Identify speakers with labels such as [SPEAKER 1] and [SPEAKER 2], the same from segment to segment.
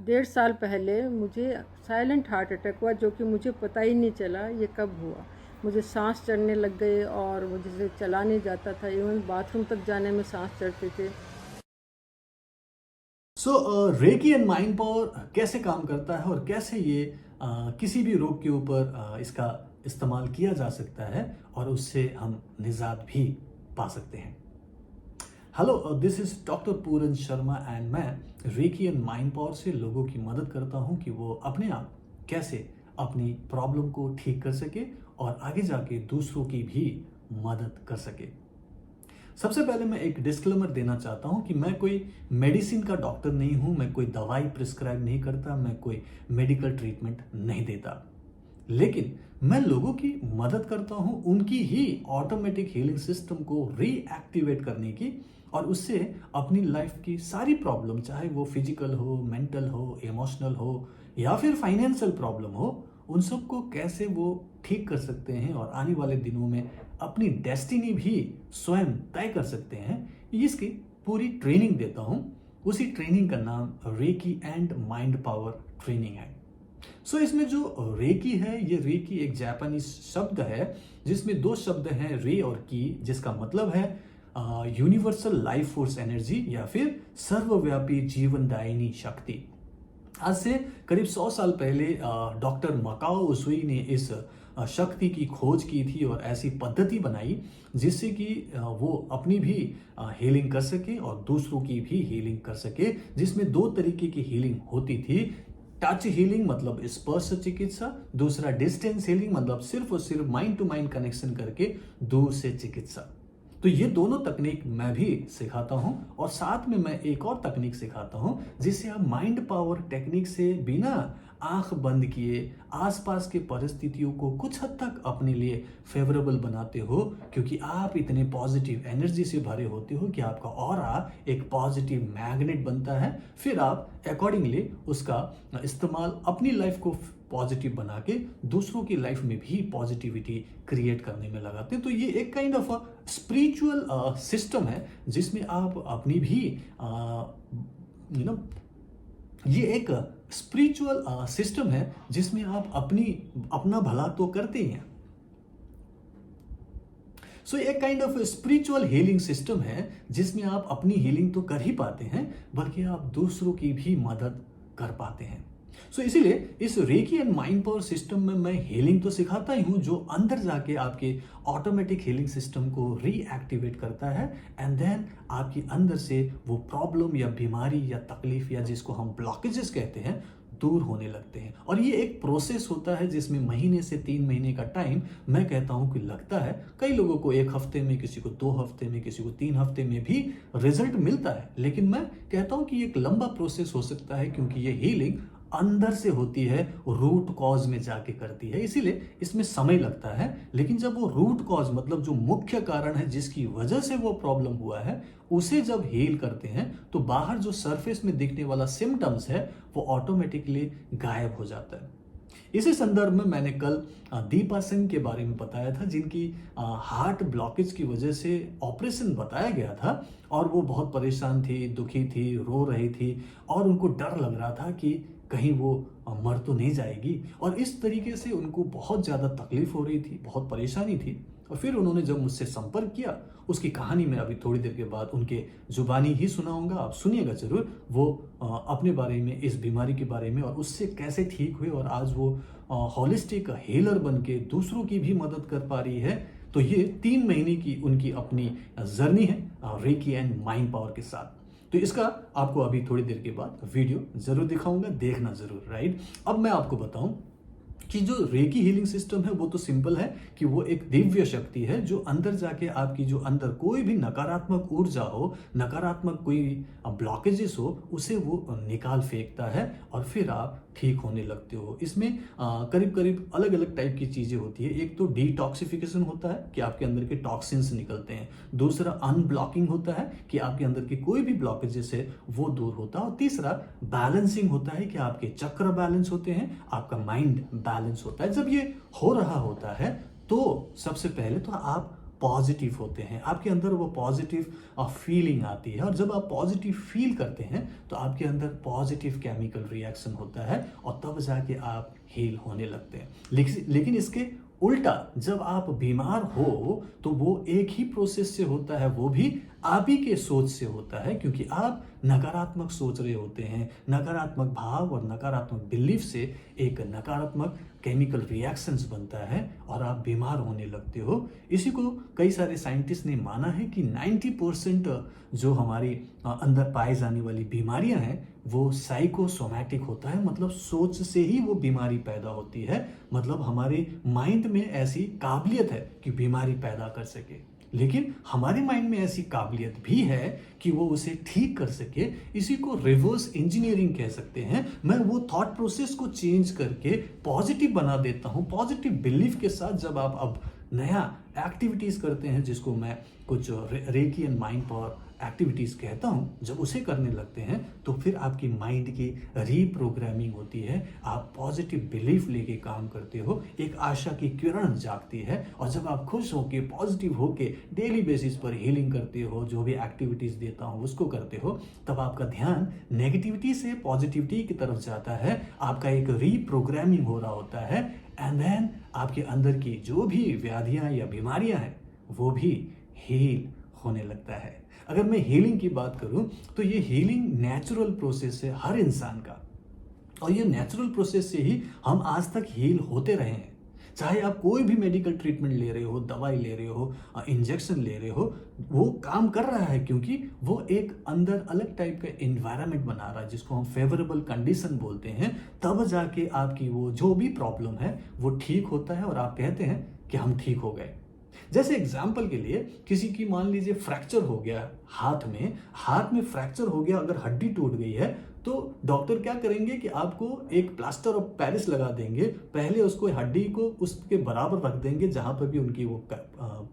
[SPEAKER 1] 1.5 साल पहले मुझे साइलेंट हार्ट अटैक हुआ, जो कि मुझे पता ही नहीं चला ये कब हुआ। मुझे सांस चढ़ने लग गए और मुझे से चला नहीं जाता था, इवन बाथरूम तक जाने में सांस चढ़ते थे।
[SPEAKER 2] सो रेकी एंड माइंड पावर कैसे काम करता है और कैसे ये किसी भी रोग के ऊपर इसका इस्तेमाल किया जा सकता है और उससे हम निजात भी पा सकते हैं। Hello, this is doctor Puran Sharma and मैं रेकी एंड माइंड पावर से लोगों की मदद करता हूं कि वो अपने आप कैसे अपनी प्रॉब्लम को ठीक कर सके और आगे जाके दूसरों की भी मदद कर सके। सबसे पहले मैं एक डिस्क्लेमर देना चाहता हूं कि मैं कोई मेडिसिन का डॉक्टर नहीं हूं, मैं कोई दवाई प्रिस्क्राइब नहीं करता, मैं कोई मेडिकल ट्रीटमेंट नहीं देता। लेकिन मैं लोगों की मदद करता हूं उनकी ही ऑटोमेटिक हीलिंग सिस्टम को रीएक्टिवेट करने की और उससे अपनी लाइफ की सारी प्रॉब्लम, चाहे वो फिजिकल हो, मेंटल हो, इमोशनल हो या फिर फाइनेंशियल प्रॉब्लम हो, उन सबको कैसे वो ठीक कर सकते हैं और आने वाले दिनों में अपनी डेस्टिनी भी स्वयं तय कर सकते हैं। इसकी पूरी ट्रेनिंग देता हूं। उसी ट्रेनिंग का नाम recce and mind power training है। इसमें जो रेकी है, ये रेकी एक जापानीज शब्द है जिसमें दो शब्द हैं, रे और की, जिसका मतलब है यूनिवर्सल लाइफ फोर्स एनर्जी या फिर सर्वव्यापी जीवनदायिनी शक्ति। आज से करीब 100 साल पहले डॉक्टर मकाओ उसुई ने इस शक्ति की खोज की थी और ऐसी पद्धति बनाई जिससे कि वो अपनी भी हीलिंग कर सके और दूसरों की भी हीलिंग कर सके, जिसमें दो तरीके की हीलिंग होती थी। टच हीलिंग मतलब स्पर्श चिकित्सा, दूसरा डिस्टेंस हीलिंग मतलब सिर्फ और सिर्फ माइंड टू माइंड कनेक्शन करके दूर से चिकित्सा। तो ये दोनों तकनीक मैं भी सिखाता हूं और साथ में मैं एक और तकनीक सिखाता हूं जिससे आप माइंड पावर टेक्निक से बिना आंख बंद किए आसपास के परिस्थितियों को कुछ हद तक अपने लिए फेवरेबल बनाते हो, क्योंकि आप इतने पॉजिटिव एनर्जी से भरे होते हो कि आपका ऑरा एक पॉजिटिव मैग्नेट बनता है। फिर आप अकॉर्डिंगली उसका इस्तेमाल अपनी लाइफ को पॉजिटिव बना के दूसरों की लाइफ में भी पॉजिटिविटी क्रिएट करने में लगाते हैं। तो ये एक काइंड ऑफ स्पिरिचुअल सिस्टम है जिसमें आप अपनी भी यू नो ये एक स्पिरिचुअल सिस्टम है जिसमें आप अपना भला तो करते ही हैं। एक kind of spiritual healing system है जिसमें आप अपनी हीलिंग तो कर ही पाते हैं बल्कि आप दूसरों की भी मदद कर पाते हैं। इसीलिए इस recce and mind power system में मैं हीलिंग तो सिखाता ही हूं जो अंदर जाके आपके ऑटोमेटिक हीलिंग सिस्टम को रीएक्टिवेट करता है एंड देन आपके अंदर से वो प्रॉब्लम या बीमारी या तकलीफ या जिसको हम ब्लॉकेजेस कहते हैं दूर होने लगते हैं। और ये एक प्रोसेस होता है जिसमें महीने से 3 महीने का टाइम मैं कहता हूं कि लगता है। कई लोगों को 1 हफ्ते में, किसी को 2 हफ्ते में, किसी को 3 हफ्ते में भी रिजल्ट मिलता है, लेकिन मैं कहता हूं कि ये एक लंबा प्रोसेस हो सकता है क्योंकि ये हीलिंग अंदर से होती है, रूट कॉज में जाके करती है, इसीलिए इसमें समय लगता है। लेकिन जब वो रूट कॉज मतलब जो मुख्य कारण है जिसकी वजह से वो प्रॉब्लम हुआ है उसे जब हील करते हैं तो बाहर जो सरफेस में दिखने वाला सिम्टम्स है वो ऑटोमेटिकली गायब हो जाता है। इसी संदर्भ में मैंने कल दीपा सिंह के बारे में बताया था जिनकी हार्ट ब्लॉकेज की वजह से ऑपरेशन बताया गया था और वो बहुत परेशान थी, दुखी थी, रो रही थी और उनको डर लग रहा था कि कहीं वो मर तो नहीं जाएगी और इस तरीके से उनको बहुत ज़्यादा तकलीफ हो रही थी, बहुत परेशानी थी। और फिर उन्होंने जब मुझसे संपर्क किया, उसकी कहानी मैं अभी थोड़ी देर के बाद उनके जुबानी ही सुनाऊंगा, आप सुनिएगा जरूर। वो अपने बारे में, इस बीमारी के बारे में और उससे कैसे ठीक हुए और आज वो हॉलिस्टिक हीलर बन के दूसरों की भी मदद कर पा रही है। तो ये 3 महीने की उनकी अपनी जर्नी है रेकी एंड माइंड पावर के साथ। तो इसका आपको अभी थोड़ी देर के बाद वीडियो जरूर दिखाऊंगा, देखना जरूर। राइट, अब मैं आपको बताऊं कि जो रेकी हीलिंग सिस्टम है वो तो सिंपल है कि वो एक दिव्य शक्ति है जो अंदर जाके आपकी जो अंदर कोई भी नकारात्मक ऊर्जा हो, नकारात्मक कोई ब्लॉकेजेस हो, उसे वो निकाल फेंकता है और फिर आप ठीक होने लगते हो। इसमें करीब करीब अलग अलग टाइप की चीजें होती है। एक तो डिटॉक्सिफिकेशन होता है कि आपके अंदर के टॉक्सिन्स निकलते हैं, दूसरा अनब्लॉकिंग होता है कि आपके अंदर की कोई भी ब्लॉकेजेस है वो दूर होता है और तीसरा बैलेंसिंग होता है कि आपके चक्र बैलेंस होते हैं, आपका माइंड बैलेंस होता है। जब ये हो रहा होता है तो सबसे पहले तो आप पॉजिटिव होते हैं, आपके अंदर वो पॉजिटिव फीलिंग आती है, और जब आप पॉजिटिव फील करते हैं तो आपके अंदर पॉजिटिव केमिकल रिएक्शन होता है और तब जाके आप हील होने लगते हैं। लेकिन इसके उल्टा जब आप बीमार हो तो वो एक ही प्रोसेस से होता है, वो भी आप ही के सोच से होता है, क्योंकि आप नकारात्मक सोच रहे होते हैं। नकारात्मक भाव और नकारात्मक बिलीफ से एक नकारात्मक केमिकल रिएक्शंस बनता है और आप बीमार होने लगते हो। इसी को कई सारे साइंटिस्ट ने माना है कि 90% जो हमारी अंदर पाए जाने वाली बीमारियां हैं वो साइकोसोमैटिक होता है, मतलब सोच से ही वो बीमारी पैदा होती है। मतलब हमारे माइंड में ऐसी काबिलियत है कि बीमारी पैदा कर सके, लेकिन हमारे माइंड में ऐसी काबिलियत भी है कि वो उसे ठीक कर सके। इसी को रिवर्स इंजीनियरिंग कह सकते हैं। मैं वो थॉट प्रोसेस को चेंज करके पॉजिटिव बना देता हूँ। पॉजिटिव बिलीफ के साथ जब आप अब नया एक्टिविटीज करते हैं, जिसको मैं कुछ recce and mind power activities कहता हूँ, जब उसे करने लगते हैं तो फिर आपकी माइंड की रीप्रोग्रामिंग होती है। आप पॉजिटिव बिलीफ लेके काम करते हो, एक आशा की किरण जागती है, और जब आप खुश होके पॉजिटिव होके डेली बेसिस पर हीलिंग करते हो, जो भी एक्टिविटीज देता हूँ उसको करते हो, तब आपका ध्यान नेगेटिविटी से पॉजिटिविटी की तरफ जाता है। आपका एक रीप्रोग्रामिंग हो रहा होता है, एंड देन आपके अंदर की जो भी व्याधियां या बीमारियां हैं वो भी हील होने लगता है। अगर मैं हीलिंग की बात करूं तो ये हीलिंग नेचुरल प्रोसेस है हर इंसान का, और ये नेचुरल प्रोसेस से ही हम आज तक हील होते रहे हैं। चाहे आप कोई भी मेडिकल ट्रीटमेंट ले रहे हो, दवाई ले रहे हो, इंजेक्शन ले रहे हो, वो काम कर रहा है, क्योंकि वो एक अंदर अलग टाइप का एनवायरनमेंट बना रहा है, जिसको हम फेवरेबल कंडीशन बोलते हैं। तब जाके आपकी वो जो भी प्रॉब्लम है वो ठीक होता है और आप कहते हैं कि हम ठीक हो गए। जैसे एग्जाम्पल के लिए किसी की मान लीजिए फ्रैक्चर हो गया हाथ में फ्रैक्चर हो गया, अगर हड्डी टूट गई है तो डॉक्टर क्या करेंगे कि आपको एक प्लास्टर ऑफ पेरिस लगा देंगे। पहले उसको हड्डी को उसके बराबर रख देंगे जहां पर भी उनकी वो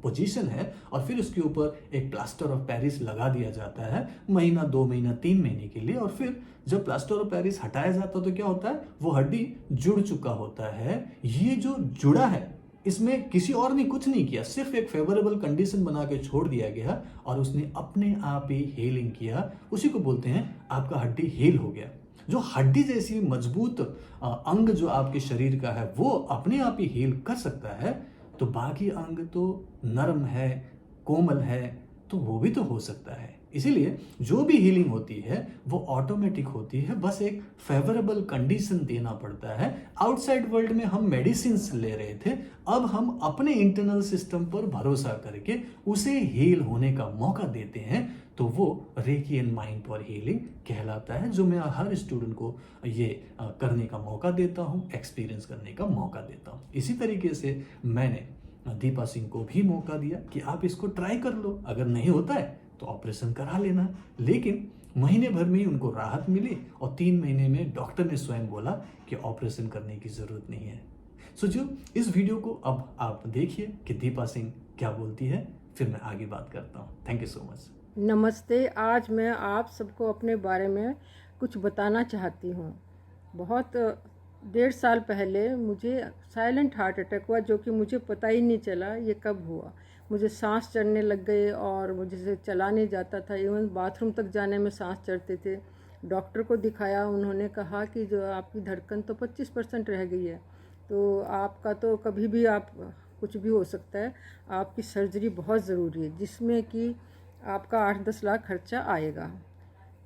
[SPEAKER 2] पोजीशन है, और फिर उसके ऊपर एक प्लास्टर ऑफ पेरिस लगा दिया जाता है महीना, 2 महीना, 3 महीने के लिए। और फिर जब प्लास्टर ऑफ पेरिस हटाया जाता है तो क्या होता है, वो हड्डी जुड़ चुका होता है। ये जो जुड़ा है इसमें किसी और ने कुछ नहीं किया, सिर्फ एक फेवरेबल कंडीशन बना के छोड़ दिया गया और उसने अपने आप ही हीलिंग किया। उसी को बोलते हैं आपका हड्डी हील हो गया। जो हड्डी जैसी मजबूत अंग जो आपके शरीर का है वो अपने आप ही हील कर सकता है, तो बाकी अंग तो नरम है, कोमल है, तो वो भी तो हो सकता है। इसीलिए जो भी हीलिंग होती है वो ऑटोमेटिक होती है, बस एक फेवरेबल कंडीशन देना पड़ता है। आउटसाइड वर्ल्ड में हम मेडिसिन ले रहे थे, अब हम अपने इंटरनल सिस्टम पर भरोसा करके उसे हील होने का मौका देते हैं, तो वो recce and mind power healing कहलाता है, जो मैं हर स्टूडेंट को ये करने का मौका देता हूँ, एक्सपीरियंस करने का मौका देता हूँ। इसी तरीके से मैंने दीपा सिंह को भी मौका दिया कि आप इसको ट्राई कर लो, अगर नहीं होता है तो ऑपरेशन करा लेना। लेकिन महीने भर में ही उनको राहत मिली और 3 महीने में डॉक्टर ने स्वयं बोला कि ऑपरेशन करने की जरूरत नहीं है। सोचो, इस वीडियो को अब आप देखिए कि दीपा सिंह क्या बोलती है, फिर मैं आगे बात करता हूँ। Thank you so much.
[SPEAKER 1] नमस्ते। आज मैं आप सबको अपने बारे में कुछ बताना चाहती हूँ। बहुत 1.5 साल पहले मुझे साइलेंट हार्ट अटैक हुआ, जो कि मुझे पता ही नहीं चला ये कब हुआ। मुझे सांस चढ़ने लग गए और मुझे से चला नहीं जाता था, इवन बाथरूम तक जाने में सांस चढ़ते थे। डॉक्टर को दिखाया, उन्होंने कहा कि जो आपकी धड़कन तो 25% रह गई है, तो आपका तो कभी भी आप कुछ भी हो सकता है, आपकी सर्जरी बहुत ज़रूरी है, जिसमें कि आपका 8-10 लाख खर्चा आएगा।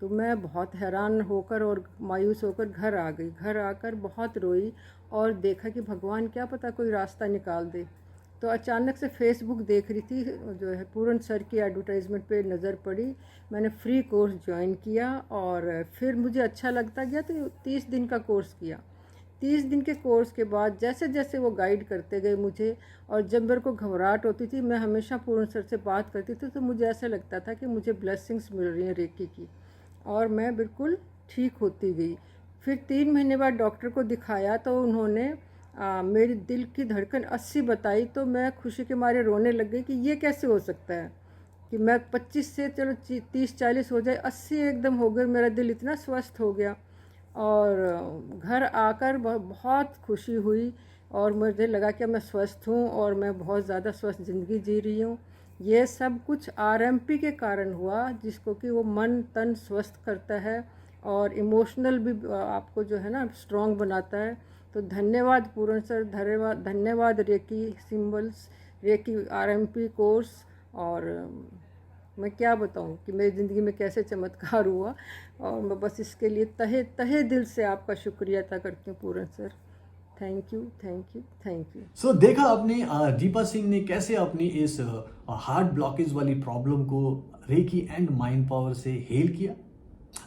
[SPEAKER 1] तो मैं बहुत हैरान होकर और मायूस होकर घर आ गई। घर आकर बहुत रोई और देखा कि भगवान क्या पता कोई रास्ता निकाल दे। तो अचानक से फेसबुक देख रही थी, जो है पूरन सर की एडवर्टाइजमेंट पे नज़र पड़ी। मैंने फ्री कोर्स ज्वाइन किया और फिर मुझे अच्छा लगता गया, तो 30 दिन का कोर्स किया। 30 दिन के कोर्स के बाद जैसे जैसे वो गाइड करते गए मुझे, और जब मेरे को घबराहट होती थी, मैं हमेशा पूर्ण सर से बात करती थी, तो मुझे ऐसा लगता था कि मुझे ब्लेसिंग्स मिल रही हैं रेकी की, और मैं बिल्कुल ठीक होती गई। फिर 3 महीने बाद डॉक्टर को दिखाया तो उन्होंने मेरी दिल की धड़कन 80 बताई, तो मैं खुशी के मारे रोने लग गई कि ये कैसे हो सकता है कि मैं 25 से चलो 30-40 हो जाए, 80 एकदम हो गए। मेरा दिल इतना स्वस्थ हो गया और घर आकर बहुत खुशी हुई और मुझे लगा कि मैं स्वस्थ हूँ और मैं बहुत ज़्यादा स्वस्थ ज़िंदगी जी रही हूँ। ये सब कुछ आरएमपी के कारण हुआ, जिसको कि वो मन तन स्वस्थ करता है और इमोशनल भी आपको जो है ना स्ट्रांग बनाता है। तो धन्यवाद पूर्ण सर, धन्यवाद धन्यवाद reiki symbols, reiki RMP course. और मैं क्या बताऊं कि मेरी ज़िंदगी में कैसे चमत्कार हुआ, और मैं बस इसके लिए तहे तहे दिल से आपका शुक्रिया अदा करती हूँ पूर्ण sir. Thank you, thank you, thank you.
[SPEAKER 2] So देखा आपने दीपा सिंह ने कैसे अपनी इस हार्ट ब्लॉकेज वाली प्रॉब्लम को रेकी एंड माइंड पावर से हेल किया।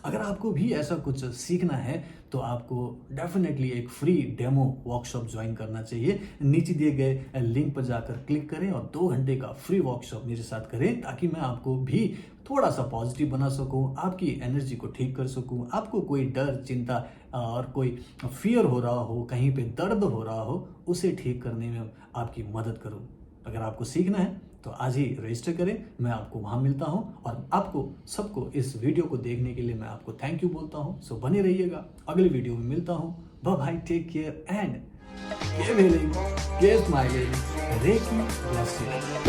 [SPEAKER 2] अगर आपको भी ऐसा कुछ सीखना है तो आपको डेफिनेटली एक फ्री डेमो वर्कशॉप ज्वाइन करना चाहिए। नीचे दिए गए लिंक पर जाकर क्लिक करें और 2 घंटे का फ्री वर्कशॉप मेरे साथ करें, ताकि मैं आपको भी थोड़ा सा पॉजिटिव बना सकूं, आपकी एनर्जी को ठीक कर सकूं, आपको कोई डर चिंता और कोई फियर हो रहा हो, कहीं पे दर्द हो रहा हो, उसे ठीक करने में आपकी मदद करूं। अगर आपको सीखना है तो आज ही रजिस्टर करें, मैं आपको वहां मिलता हूं। और आपको सबको इस वीडियो को देखने के लिए मैं आपको थैंक यू बोलता हूं। सो बने रहिएगा, अगले वीडियो में मिलता हूं। Bye bye, take care and keep healing, keep smiling, reiki bless you.